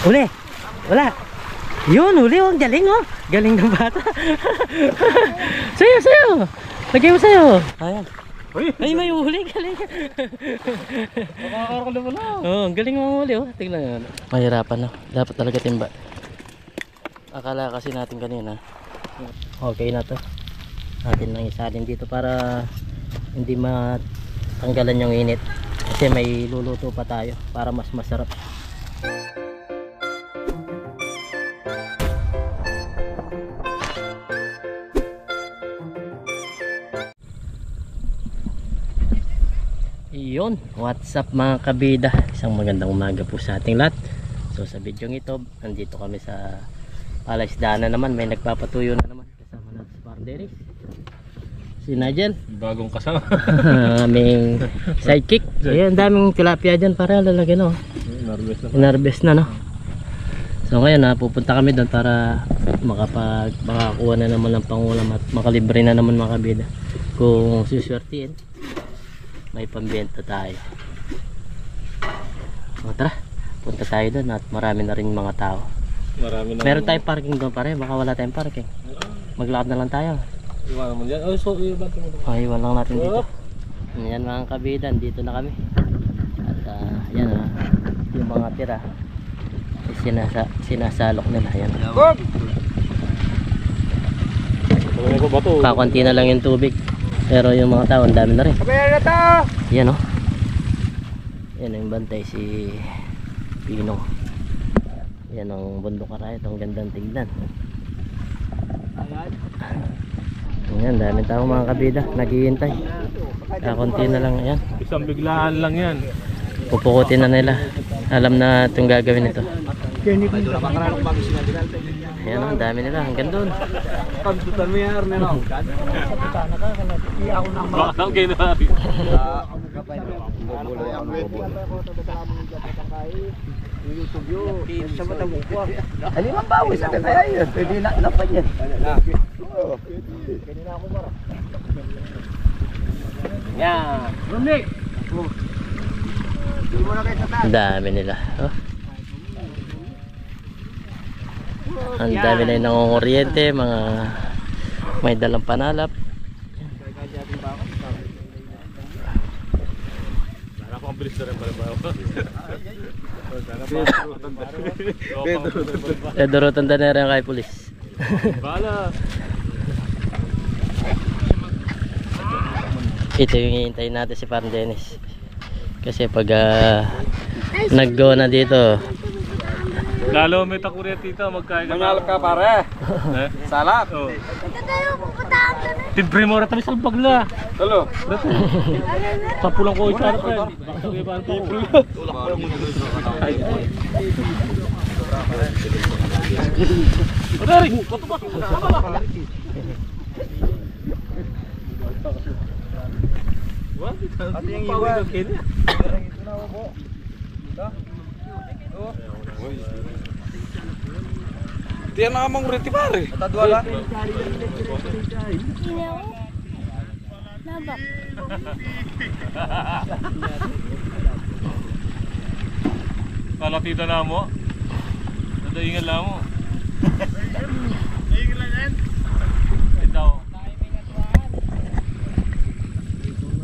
Uli. Wala. Yun, uli. Oh. Galing oh. Galing ng bata. Sayo, sayo. Lagay mo sayo. Ayan. Ay, may uli. Galing. Nakakaroon na wala. Oh, galing mo uli oh. Tingnan nyo. Mahirapan no. Dapat talaga timba. Akala kasi natin kanina. Okay na to. Natin lang isalin dito para hindi matanggalan yung init. Kasi may luluto pa tayo para mas masarap. Iyon, what's up mga kabida? Isang magandang umaga po sa ating lahat. So sa video ito, nandito kami sa palaisdaan na naman. May nagpapatuyo na naman. Kasama natin si Parderis, si Nigel, Bagong kasama. aming sidekick. Ayan, daming tilapia dyan para lalagyan no. Inarbes na no. So ngayon pupunta kami doon para makakuha na naman ng pangulam at makalibre na naman mga kabida. Kung suswertihin, may pambenta tayo. O tara, punta tayo doon at marami na rin mga tao. Meron tayong parking doon pare, baka wala tayong parking. Maglakad na lang tayo. Iwan mo dyan. Oh, so iwan mo. Iwan lang natin dito. Ayan mga kabida, dito na kami. At yan yung mga tira sinasalok nila. Ayan. Kakunti na lang yung tubig. Pero yung mga tao, ang dami na rin. Yan o. Yan yung bantay si Pino. Yan ang bundok karayat. Ang gandang tignan. Yan, dami tao mga kabida. Naghihintay. Kakunti na lang yan. Isang biglaan lang yan. Pupukutin na nila. Alam na itong gagawin ito. Ayan ang dami nila. Hanggang doon. Kamsutan mo yan, Arneno. Baka kayo na rin. Alimang bawi sa kaya yun. Pwede na napan yan. Yan. Rumnik! Ang dami nila. Oh. Ang dami na yung nangunguryente, mga may dalang panalap. Sana ko ang bilis na rin pala ba? Pedro Tandanera yung kay pulis. Bala! Ito yung hihintayin natin si Parang Dennis. Kasi pag nag-go na dito, Lalo may takuryat dito, magkain ka. Mangalap ka pare. Salap. Oh. Tibre mo rata sa bagla. Talo. Papulang ko isa pa. Baka sabi ba ko. Odari, foto ba? What? Ate yang iwan. Tiyan na kamang uriti pare. Matadwala. Nabak. Palatita na mo. Nadaingan lang mo. Nadaingan lang yan. Ito.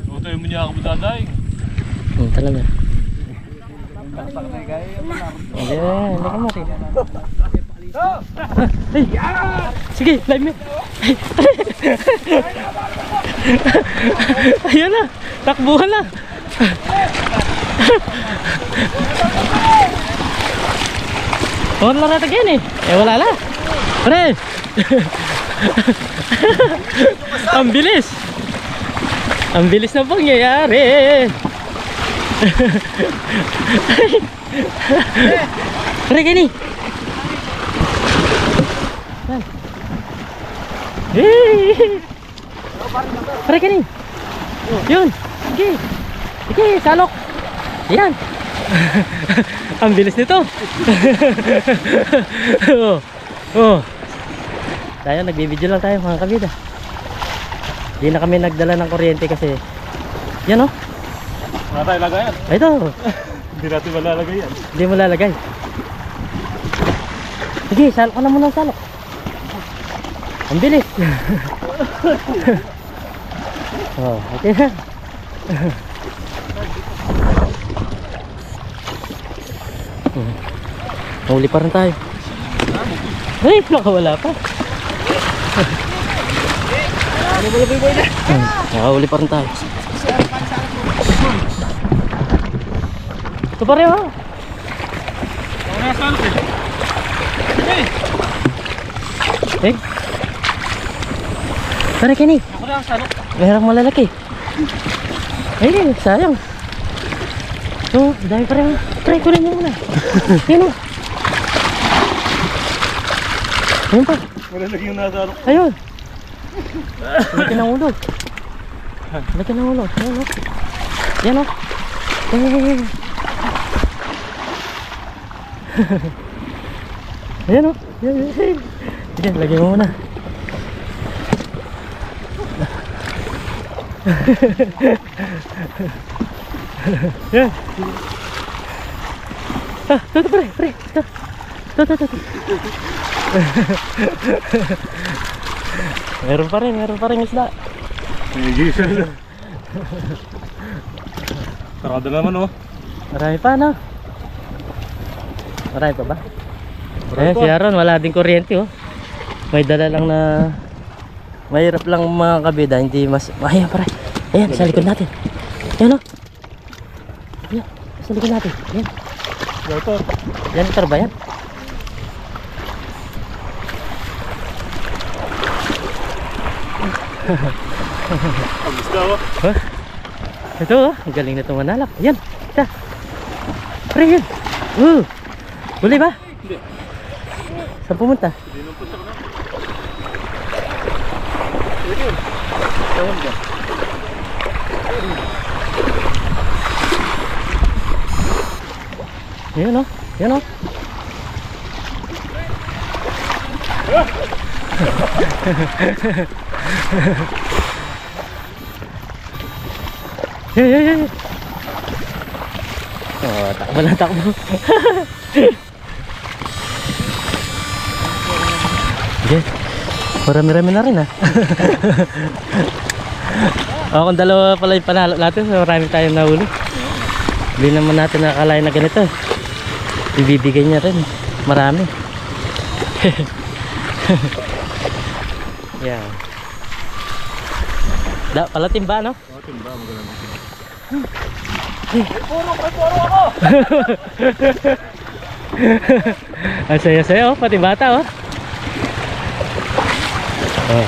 Ito yung niya ako dadaing. talaga. Hindi ka mo rin. Sige, live me. Ayan na, takbuhan na. Wala na natin yan eh. Wala na. Pre. Ang bilis. Ang bilis na pangyayari. Pre, gini. Pre, gini. Yun. Sige. Sige, salok. Yan. Ang bilis nito. Oh. Oh. Tayo nagbibideo lang tayo mga kabida. Hindi na kami nagdala ng kuryente kasi yan oh. Wala tayo lagayan. Ito. Hindi natin malalagay yan. Hindi mo lalagay. Sige, salok ka na muna ang salok. Ang bilis. Oh, okay na. Huli pa rin tayo. Ay, nakawala pa. Nakahuli pa rin tayo. Ito pa rin ha. Eh? Tara kini. Merang malalaki. Ay, sayang. So, dami pa rin. Try ko rin mo muna. Yan o. Ayun pa. Malalaki yung nasa ano. Ayun. Laki ng ulo. Laki ng ulo. Ayun o. Yan o. Ayun. Ayan o. Yan. Sige, lagay mo muna. Yan. Ah, ito pre. Ito. Meron pa rin isda. Gisel. Sarado naman oh. Marami pa no? Marami pa ba? Eh si Aaron wala din kuryente oh. May dala lang na mahirap lang mga kabida, hindi mas ayan pare. Ayan sa likod natin. Ayan oh. Ayan sa likod natin. Ayan. Ito. Yan ito ba yan? Ang gusto oh. Huh? Ito oh, ang galing na itong manalak. Ayan, ito. Pre yun. Huli ba? Hindi. Saan pumunta? Hindi nung punta ko na. Ayan oh, ayan oh. Yan. Oh, takbo lang, takbo. Okay. Marami-rami na rin ah. Kung dalawa pala yung panalo natin, so marami tayong nahuli. Hindi naman natin nakakalain na ganito. Ibibigay niya rin. Marami. Yan. Pala timba no? Oh, timba, magalang. Puro ako! Ang saya-saya oh, pati bata oh. Oh.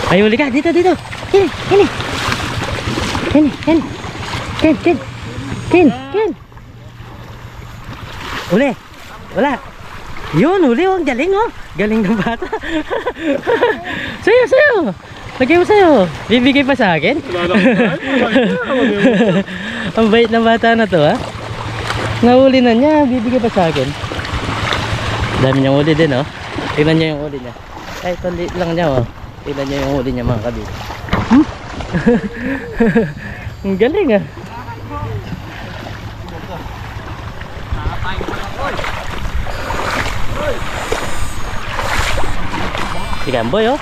Ay, huli ka, dito. Kini. Ken. Uli. Wala. Yun, uli oh, ang galing oh. Galing ng bata. Sayo. Lagay mo sa'yo. Bibigay pa sa akin? Ang bait ng bata na to ha. Nahuli na niya. Bibigay pa sa akin. Dami niyang uli din oh. Tingnan niyo yung uli niya. Ay, ito liit lang niya oh. Tingnan niyo yung uli niya mga kabit. Ang galing ah. Si Gamboy oh.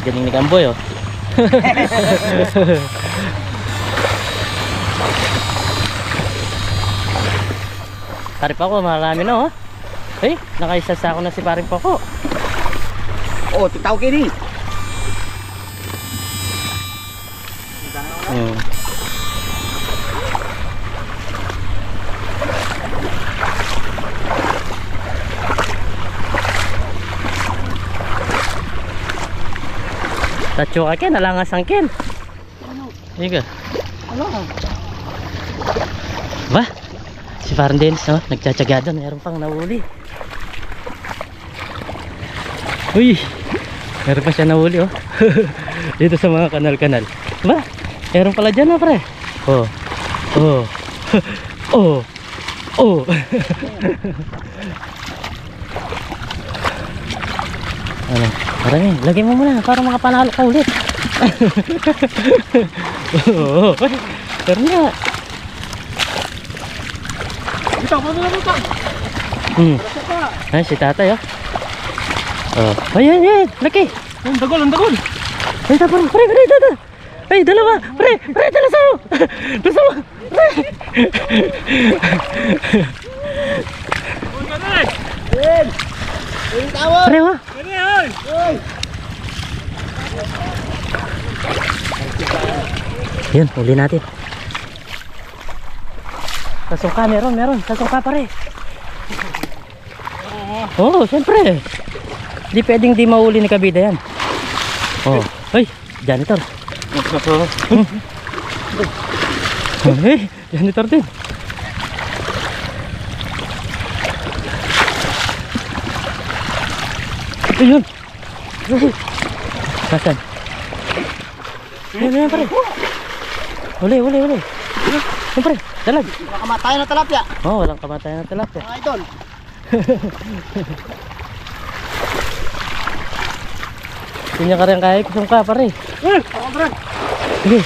Galing ni Gamboy oh. Pare pa ko, marami na oh. Eh, nakaisasa ko na si paring Poko. Oh, titaw kini. Tatyo ka ken, alangas ang ken. Iga. Ano? Ba? Si Parang Dennis oh, nagtsatsaga doon, meron pang nahuli. Uy, meron pa siya nahuli oh. Dito sa mga kanal-kanal. Ba? Meron pala dyan oh pre. Oh. Ano? Parang lagay mo muna para makapanalo ka ulit. Oo. Pero nga. Ay, si tatay, oh. Oh. Ayan, yan. Laki. Ang dagol, ang dagol. Ay, tapos. Pre, tata. Ay, dalawa. Pre, dala sa'yo. Gusto mo. Pre. Pre, ha? Yun, huli natin. Kasungka, meron. Kasungka pare. Oo, siyempre. Di pwedeng di mahuli ni Kabida yan. Oh, ay, janitor. Ay, janitor din. Ayun. Nasaan? Ayun, pare. Uli. Siyempre, dalag. Nakamatay na talapya. Oh, walang kamatayan ng tilapia. Mga idol. Hindi niya ka rin kaya kusong ka pare. Ako bro. Sige.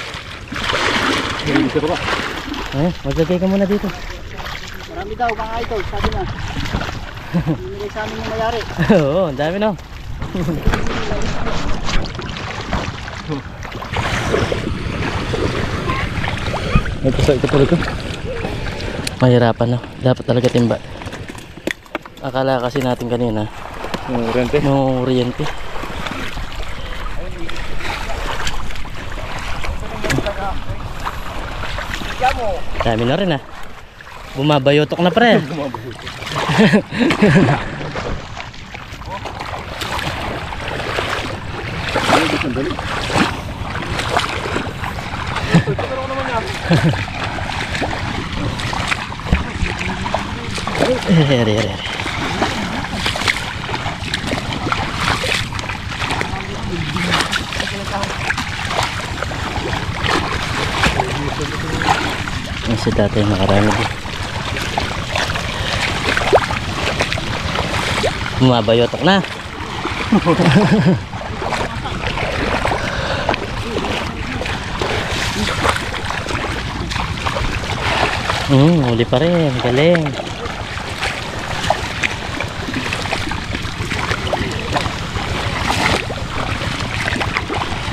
Maglagay ka muna dito. Marami daw mga idol. Sabi na. Hindi sa amin yung mayari. Oo, ang dami no. Nagpasay ka talaga. Mahirapan no. Dapat talaga timba. Akala kasi natin kanina Rente. no oriente. Dami na rin ah. Bumabayotok na pre. Ere. Si tatay nakarami din. Bumabayotok na. Huli pa rin. Galing.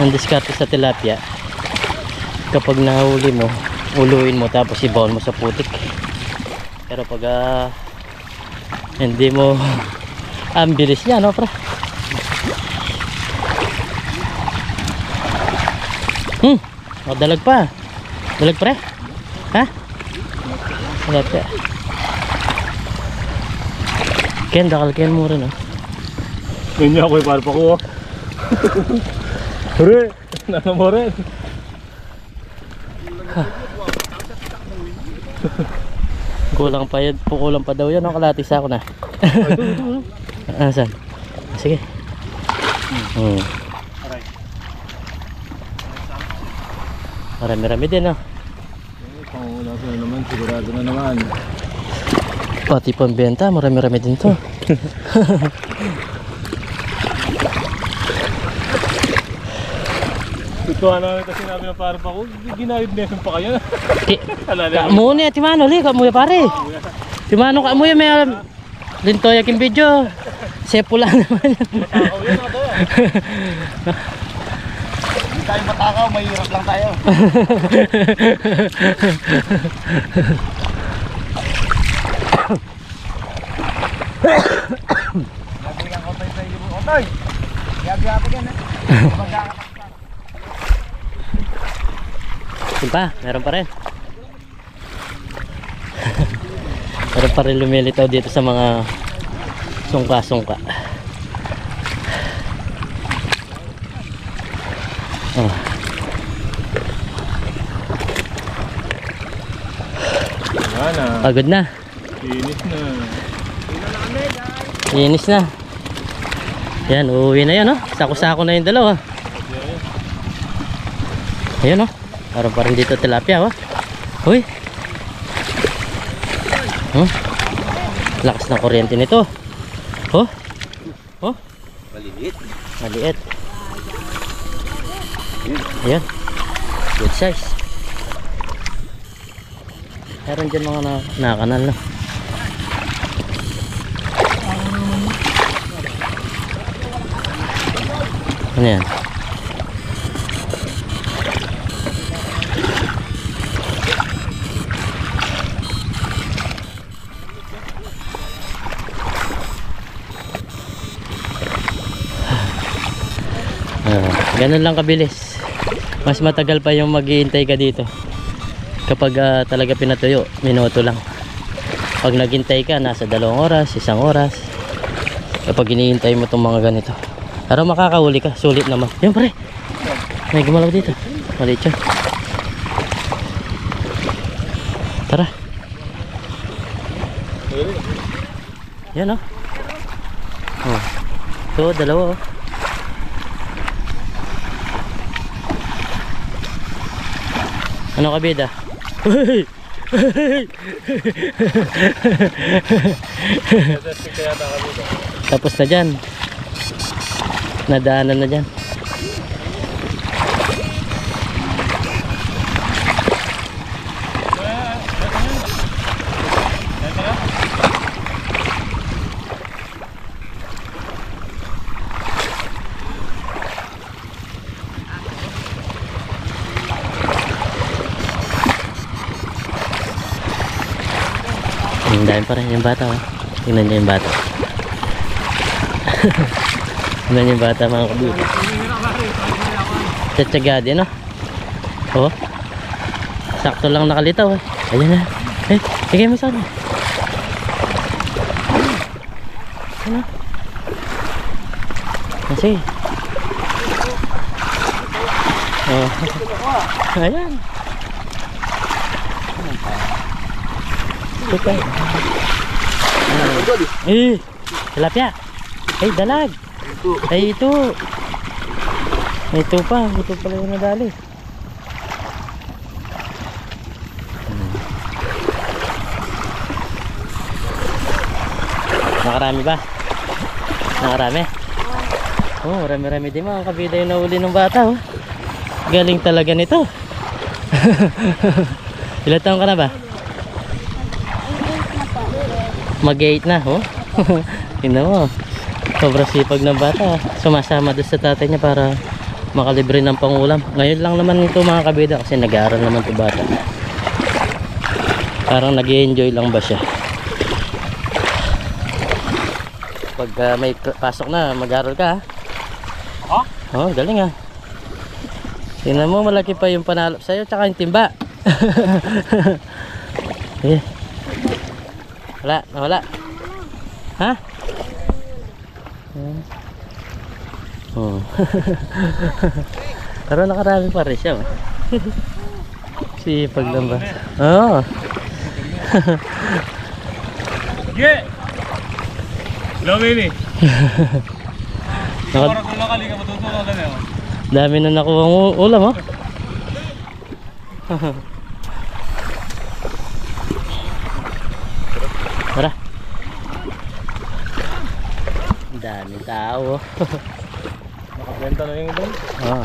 Ang diskarte sa tilapia, kapag nahuli mo, uluin mo tapos ibaon mo sa putik. Pero pag hindi mo ang bilis niya, no, pre? Oh, dalag pa. Dalag, pre? Ha? Dalag pa. Ken, dakal ken mo rin, oh. Hindi ako yung parpa ko. Hore! Nasa mo rin. Kulang pa daw yan, no? Kalatis ako na. Saan? Sige. Marami-rami din, no? Pangula ko na naman, sigurado na naman. Pati pambenta, marami-rami din to. Ito namin kasi sinabi ng parpa ko, ginayod meson pa kayo. Kamu ni, timano li, kamu ya pare. Timano kamu ya may lintoy yakin video. Sepula naman. Hindi tayo matakaw, mahirap lang tayo. Nagbilang ko tayo sa iyo. Otoy! Gabi-gabi yan eh. Meron pa rin. Meron pa rin lumilitaw dito sa mga sungka-sungka. Oh. Pagod na. Inis na. Inis na. Yan, uuwi na yan, no? Sako-sako na yung dalawa. Ayun, no? Meron pa rin dito tilapia, oh. Uy. Lakas ng kuryente nito. Oh. Oh. Maliit. Ayan. Good size. Meron dyan mga nakanal, no? Ano yan? Ganun lang kabilis. Mas matagal pa yung maghihintay ka dito kapag talaga pinatuyo. Minuto lang. Pag naghintay ka, nasa 2 oras, 1 oras. Kapag hinihintay mo itong mga ganito, pero makakahuli ka, sulit naman. Yan pre, may gumalaw dito. Maliit yun. Tara. Yan oh. Oh. Ito, 2 oh. Ano ka bida? Tapos na dyan. Nadaanan na dyan. Ang dami pa rin yung bata oh. Tingnan niyo yung bata. Tingnan niyo yung bata mga kabili. Tsatsaga din oh. Oh. Sakto lang nakalitaw eh. Ayan na. Eh, bigay mo sana. Ano? Kasi. Oh. Ayan. Super. Eh, tilapia. Eh, dalag. Ay, ito. Ito pa. Ito pala yung nadali. Nakarami ba? Nakarami? Oh, rami-rami din mga kabida yung nahuli ng bata oh. Galing talaga nito. Ilan taon ka na ba? Mag-8 na oh. Tingnan mo. Sobrang sipag ng bata. Sumasama doon sa tatay niya para makalibre ng pangulam. Ngayon lang naman ito mga kabida kasi nag-aaral naman ito bata. Parang nag-i-enjoy lang ba siya. Pag may pasok na, mag-aaral ka ha? Oh, galing ha. Tingnan mo, malaki pa yung panalo sa'yo tsaka yung timba. Yeah. Wala, nawala. Ha? Oh. Pero nakarami pa rin siya. Sipag lang ba? Oo. Sige! Hello, baby. Parang kung nakali ka, matutulog ka na yun. Dami na nakuha ng ulam oh. Tara. Ang daming tao. Nakabenta na yung doon. Oo.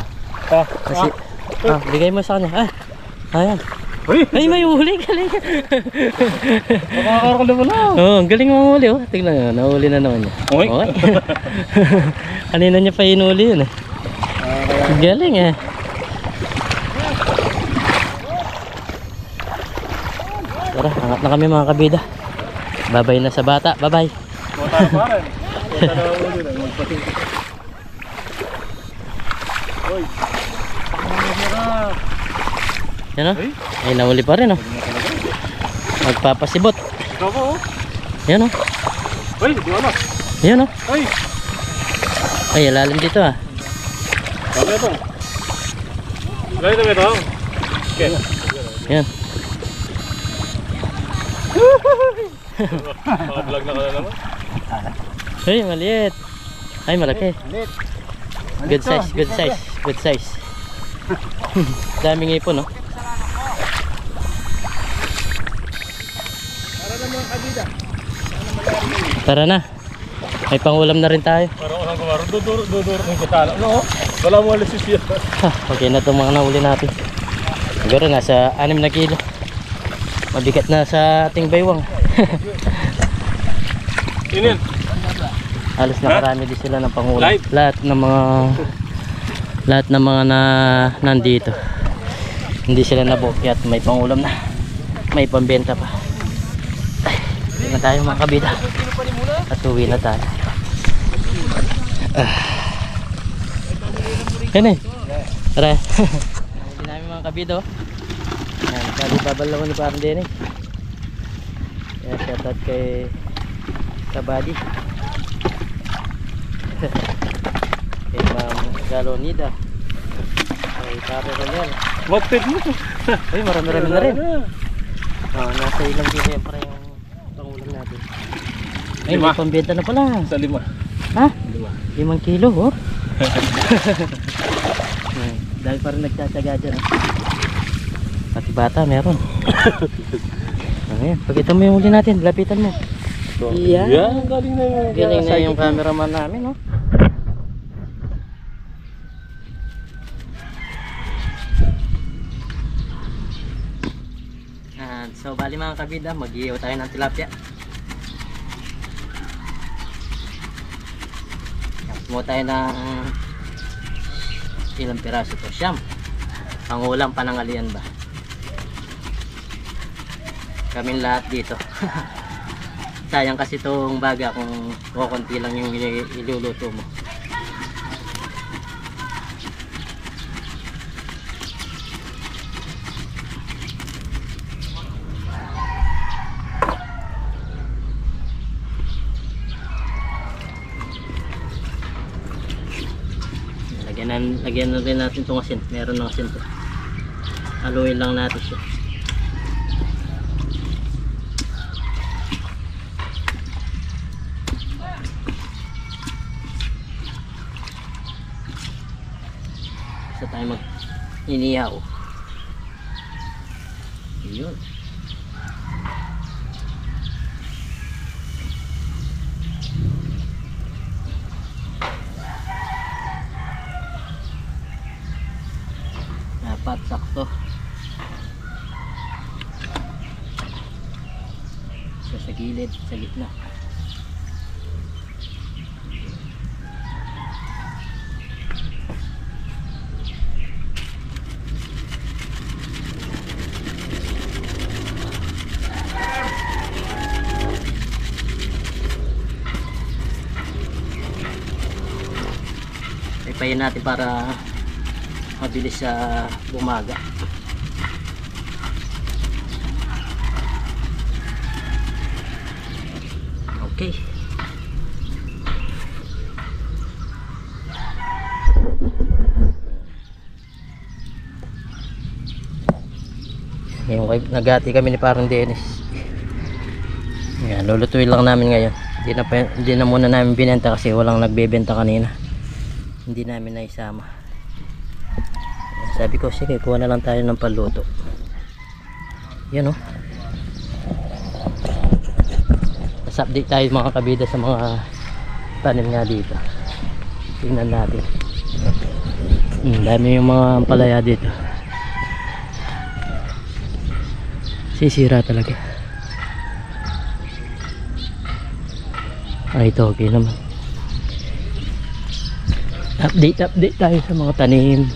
Kasi, bigay mo sa kanya. Ah, ayan. Ay, may huli. Galing. Makakaroon naman na. Oo, ang galing mo huli oh. Tingnan nyo, nahuli na naman niya. Oy. Okay. Kanina niya pa hinuli yun eh. Galing eh. Tara, angat na kami mga kabida. Babay na sa bata. Babay. Mata pa rin. Mata na ulo na. Magpating. Oy. Yan o. Ay, nahuli pa rin o. Magpapasibot. Ikaw po oh. Yan o. Oy, di ba? Yan o. Oy. Ay, lalim dito ah. Ano ito? Ano ito? Okay. Yan. Maka-vlog na ka na naman. Ay, maliit. Ay, malaki. Ulit. Good size, good size, good size. Daming ipon, no? Tara na. May pangulam na rin tayo. Parang walang kumaro. Duduro ng kutala. No? Wala mo alis siya. Okay na itong mga nahuli natin. Siguro nasa 6 na kilo. Mabigat na sa ating baywang. Inin. Halos nakarami din sila ng pangulam. Live. Lahat ng mga lahat ng mga nandito hindi sila nabukyat, may pangulam na, may pambenta pa. Ay, hindi na tayo mga kabida at uwi na tayo. Yan eh, tara. Hindi namin mga kabida. Yan, sabi babalaw ni parang din eh. Kaya shoutout kay Kabadi. Kay Ma'am Galonida. Kay Pare Ronel. Moped mo. Uy, marami-rami na rin. Nasa ilang kilo yan para yung pangulam natin. Ay, may pambenta na pala. Sa 5. Ha? 5. 5 kilo, oh. Dahil parang nagtsatsaga dyan. Pati bata, meron. Ayan, pakita mo yung huli natin. Lapitan mo. Yan. Yan, galing na yung... Galing na yung cameraman namin, oh. So bali mga kabida, mag-iihaw tayo ng tilapia. Kumuha tayo ng ilang piraso to, siyam. Pangulam, panangalian ba? Kaming lahat dito. Sayang kasi itong baga kung kukunti lang yung iluluto mo. Lagyan na rin natin itong asin. Meron ng asin to. Haluin lang natin siya. Isa tayo mag-inihaw. Yun. Dapat sakto. Sa gilid, sa gitna. Ipayin natin para mabilis sa bumaga. Okay. Ngayon nagati kami ni parang Dennis. Yan, lulutuin lang namin ngayon. Hindi na muna namin binenta kasi walang nagbebenta kanina. Hindi namin naisama. Sabi ko, sige, kuha na lang tayo ng paluto. Yan oh. Mas update tayo mga kabida sa mga tanim nga dito. Tingnan natin. Dami yung mga palaya dito. Sisira talaga. Ay, ito okay naman. Update tayo sa mga tanim.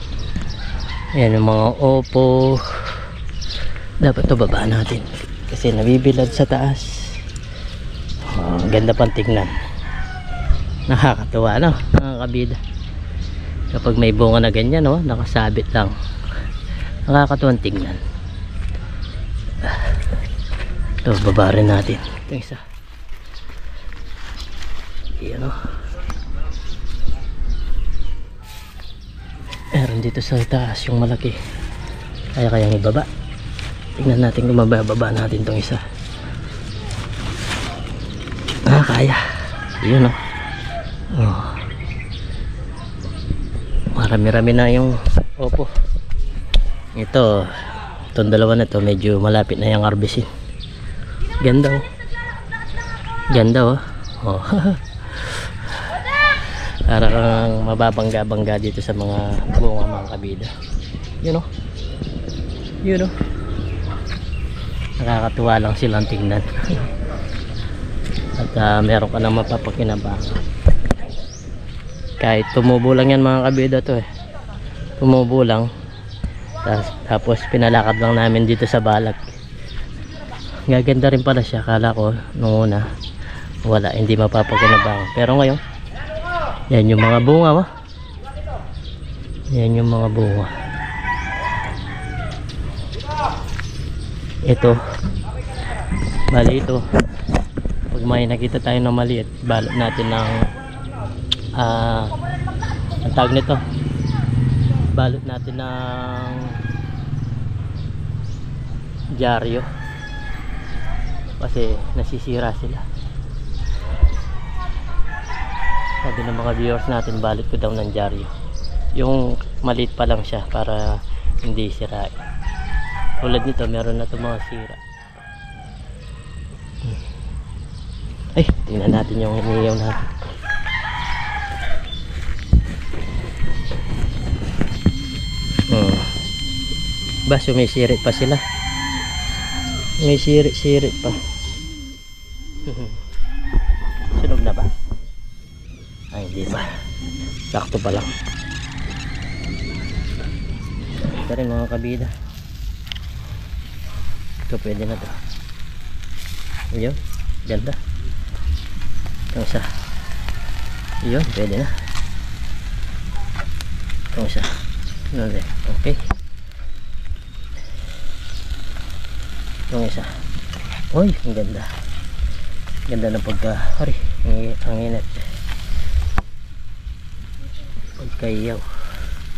Ayan yung mga opo. Dapat ito babaan natin kasi nabibilad sa taas. Ganda pang tignan. Nakakatuwa no mga kabida. Kapag may bunga na ganyan no, nakasabit lang. Nakakatuwang tignan. Ito baba rin natin. Ito isa. Ayan o. Meron dito sa taas yung malaki. Kayang ibaba. Tingnan natin kung mabababa natin tong isa. Kaya. Yun o. Oh. Marami-rami na yung opo. Itong dalawa na to medyo malapit na yung harvestin. Ganda o. Ganda o. Oh. Para kang mababangga-bangga dito sa mga bunga mga kabida. Yun o. Yun o. Nakakatuwa lang silang tingnan. At meron ka nang mapapakinabang. Kahit tumubo lang yan mga kabida to eh. tumubo lang. Tapos pinalakad lang namin dito sa balag. Gaganda rin pala siya. Kala ko nung una wala, hindi mapapakinabangan. Pero ngayon, yan yung mga bunga, yan yung mga bunga. Ito, bali ito, pag may nakita tayo na maliit, balot natin ng ang tawag nito, balot natin ng dyaryo kasi nasisira sila. Sabi ng mga viewers natin, balot ko daw ng dyaryo, yung maliit pa lang siya para hindi sirain. Tulad nito, meron na itong mga sira. Ay, tingnan natin yung iniyaw natin. Ba, sumisirit pa sila. May sirit pa. Sunog na ba? Ay, hindi ba? Sakto pa lang. Ito rin mga kabida. Ito pwede na to. Ayun, ganda. Itong isa. Ayun, pwede na. Itong isa. Okay. Itong isa. Uy, ang ganda. Ganda ng pagka-hari. Ang init. Pagka-iyaw.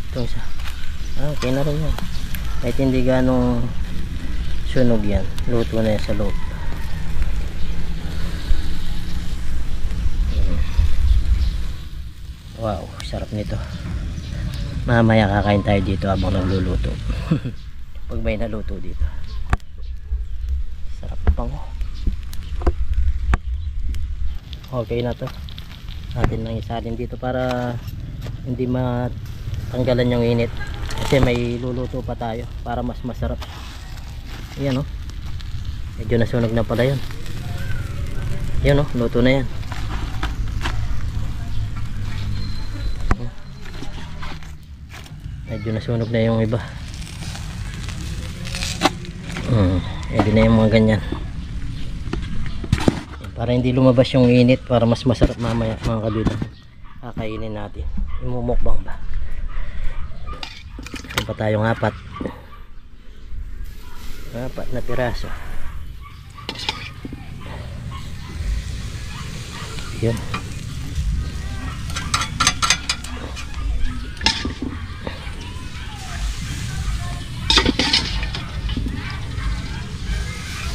Itong isa. Okay na rin yan. Kahit hindi ganong sunog yan, luto na yan sa loob. Wow, sarap nito. Mamaya kakain tayo dito habang nagluluto. Pag may naluto dito, sarap pang. Okay na to. Natin lang isalin dito para hindi matanggalan yung init, kasi may luluto pa tayo para mas masarap. Ayan, medyo nasunog na pala yun. Yan, luto na yan. Medyo nasunog na yung iba. Pwede na yung mga ganyan. Para hindi lumabas yung init, para mas masarap mamaya mga kabida. Kakainin natin. Imumukbang ba? Meron pa tayong apat na piraso. Yun.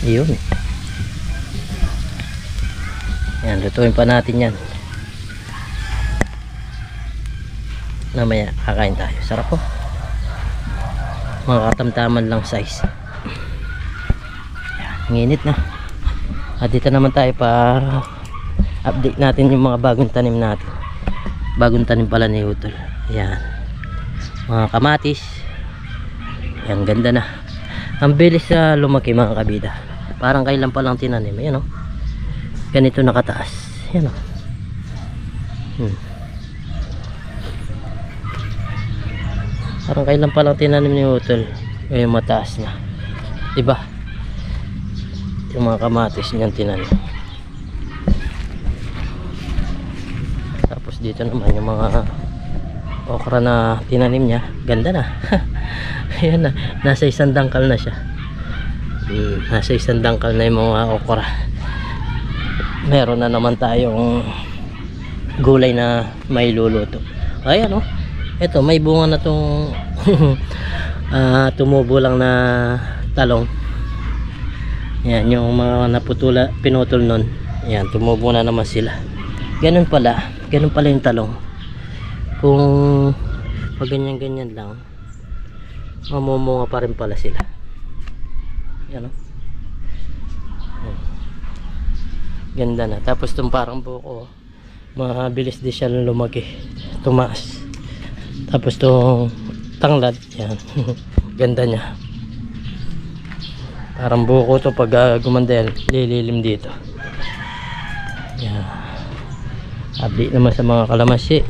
Yun. Yan, lutuin pa natin yan. Mamaya kakain tayo. Sarap po. Mga katamtaman lang size. Ang init na. At dito naman tayo para update natin yung mga bagong tanim natin. Bagong tanim pala ni Utol. Ayan, mga kamatis. Ayan, ganda na. Ang bilis sa lumaki mga kabida. Parang kailan pa lang tinanim. Ayan, ganito nakataas. Ayan, parang kailan pa lang tinanim ni Utol. Ngayon mataas na, diba? Yung mga kamatis niyan tinanim. Tapos dito naman yung mga okra na tinanim niya. Ganda na. Ayan na, nasa isang dangkal na siya. Nasa isang dangkal na yung mga okra. Meron na naman tayong gulay na may luluto. Ayan, ito may bunga na tong tumubo lang na talong. Yan, yung mga pinutol nun. Yan, tumubo na naman sila. Ganun pala yung talong. Kung pag ganyan lang, mamumunga pa rin pala sila. Yan, ganda na. Tapos itong parang buko, mabilis din siya lumaki, tumaas. Tapos itong tanglad, yan. Ganda niya. Parang buko to pag gumanda yan, lililim dito. Yan. Update naman sa mga kalamansi.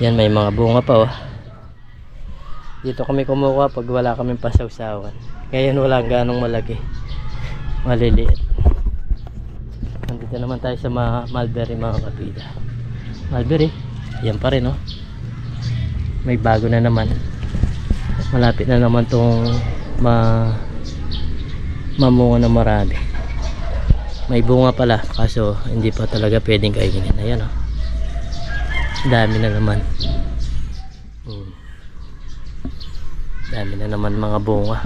Yan, may mga bunga pa. Dito kami kumukuha pag wala kaming pasawsawan. Ngayon wala ganong malaki. Maliliit. Nandito naman tayo sa mulberry mga kapida. Mulberry. Yan pa rin, oh. May bago na naman. Malapit na naman tong mamunga na marami. May bunga pala kaso hindi pa talaga pwedeng kainin. Ayan, oh. Dami na naman. Dami na naman mga bunga.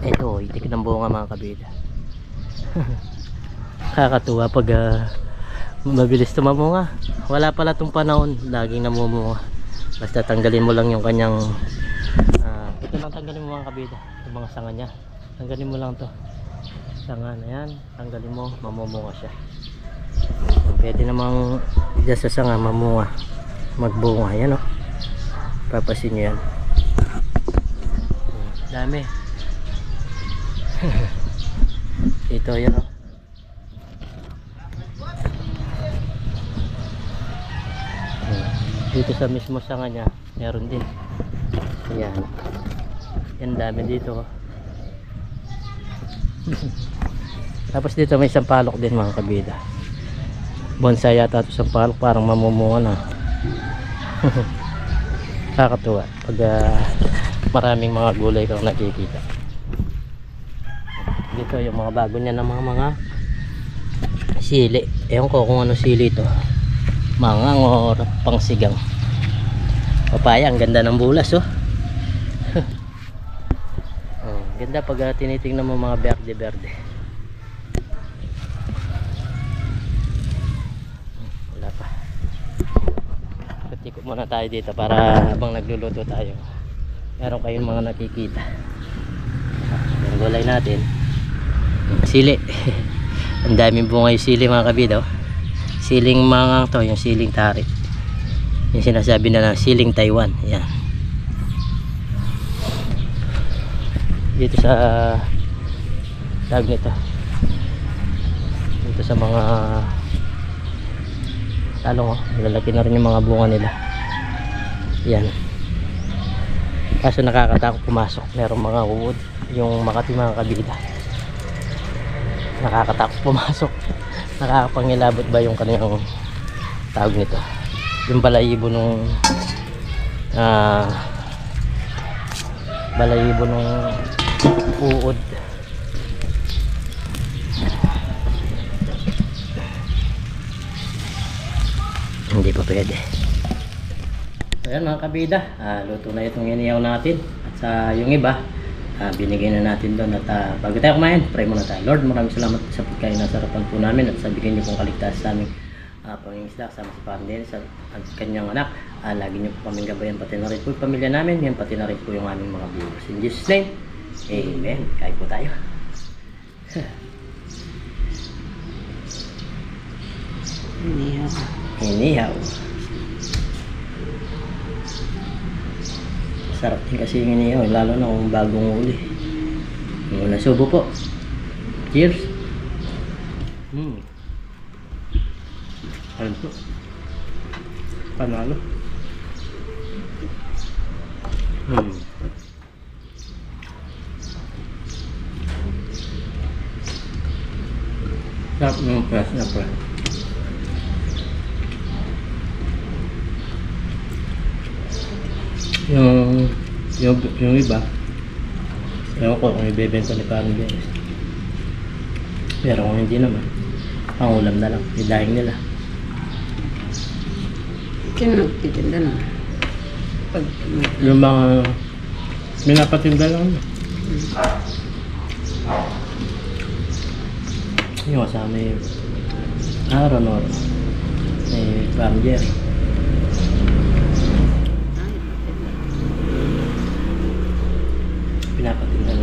Ito, itik ng bunga mga kabida. Kakatuwa pag mabilis tumamunga. Wala pala tong panahon, laging namumunga. Basta tanggalin mo lang yung kanyang ito lang tanggalin mo mga kabida, yung mga sanga niya. Tanggalin mo lang to. Sanga na yan, tanggalin mo, mamumunga siya. Pwede namang dyan sa sanga mamunga, magbunga. Yan, oh. Papasin nyo yan. Dami. Ito yan, oh. Dito sa mismo sanga niya meron din. Ayan. Yan, dami dito, oh. Tapos dito may sampalok din mga kabida. Bonsai yata ito sampalok, parang mamumunga na. Kakatuwa pag maraming mga gulay kang nakikita. Dito yung mga bago niya ng mga sili. Ewan ko kung ano sili ito, mangang o pangsigang. Papaya, ang ganda ng bulas, oh. Ganda pag tinitingnan mo mga berde-berde. Wala pa. Tikot muna tayo dito para habang nagluluto tayo meron kayong mga nakikita. Yung gulay natin, sili. Ang daming bunga yung sili mga kabida, oh. Siling mga to, yung siling tarik, yung sinasabi na siling Taiwan. Yan. Dito sa tag nito, dito sa mga talong, oh, lalaki na rin yung mga bunga nila. Yan. Kaso nakakatakot pumasok, merong mga uod yung Makati mga kabida. Nakakatakot pumasok. Nakakapangilabot ba yung kanyang tawag nito, yung balayibo nung balayibo nung uod. Hindi pa pwede. So yan mga kabida, luto na itong iniyaw natin. At sa yung iba, binigay na natin doon. At bago tayo kumain, pray muna tayo. Lord, maraming salamat sa pagkain na sarapan po namin at sa bigyan niyo pong kaligtas sa aming pangingisda kasama si Parang Dennis at kanyang anak. Lagi niyo po kaming gabayan, pati na rin po yung pamilya namin, yan pati na rin po yung aming mga viewers. In Jesus' name, amen. Kain po tayo. Inihaw. Sarap din kasi yung inihaw, lalo na kung bagong uli. Muna subo po. Cheers. Ano po? Panalo. Sarap ng press na press. Yung iba, ewan ko kung ibebenta ni Parang Dennis. Pero kung hindi naman, pangulam na lang, idaing nila. Sino nagtitinda na? Yung mga minapatinda lang. Yung kasama yung Aaron o may Parang Jerry. Pinapatinda lang.